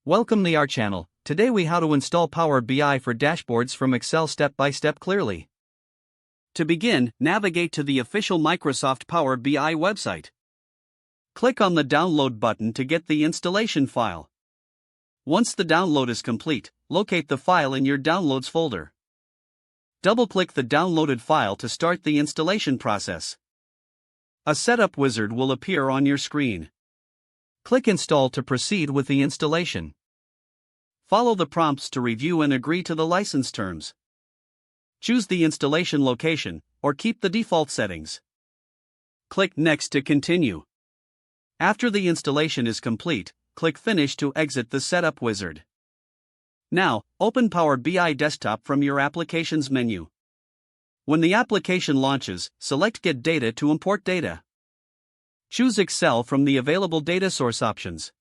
Welcome to our channel. Today we how to install Power BI for dashboards from Excel step by step clearly. To begin, navigate to the official Microsoft Power BI website. Click on the download button to get the installation file. Once the download is complete, locate the file in your downloads folder. Double-click the downloaded file to start the installation process. A setup wizard will appear on your screen. Click Install to proceed with the installation. Follow the prompts to review and agree to the license terms. Choose the installation location, or keep the default settings. Click Next to continue. After the installation is complete, click Finish to exit the setup wizard. Now, open Power BI Desktop from your Applications menu. When the application launches, select Get Data to import data. Choose Excel from the available data source options.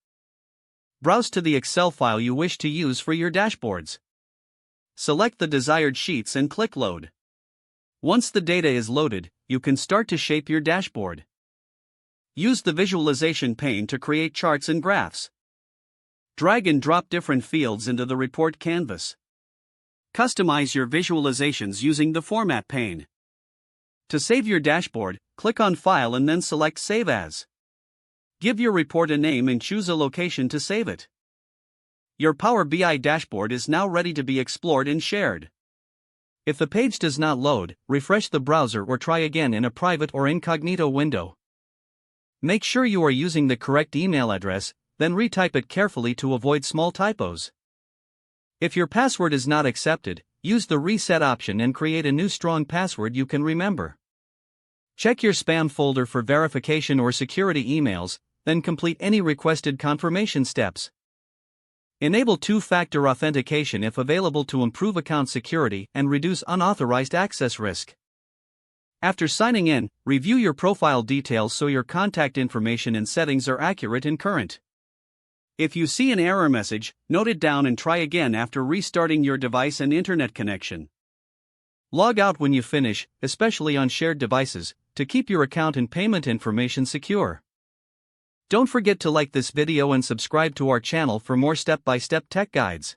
Browse to the Excel file you wish to use for your dashboards. Select the desired sheets and click Load. Once the data is loaded, you can start to shape your dashboard. Use the visualization pane to create charts and graphs. Drag and drop different fields into the report canvas. Customize your visualizations using the Format pane. To save your dashboard, click on File and then select Save As. Give your report a name and choose a location to save it. Your Power BI dashboard is now ready to be explored and shared. If the page does not load, refresh the browser or try again in a private or incognito window. Make sure you are using the correct email address, then retype it carefully to avoid small typos. If your password is not accepted, use the Reset option and create a new strong password you can remember. Check your spam folder for verification or security emails, then complete any requested confirmation steps. Enable two-factor authentication if available to improve account security and reduce unauthorized access risk. After signing in, review your profile details so your contact information and settings are accurate and current. If you see an error message, note it down and try again after restarting your device and internet connection. Log out when you finish, especially on shared devices, to keep your account and payment information secure. Don't forget to like this video and subscribe to our channel for more step-by-step tech guides.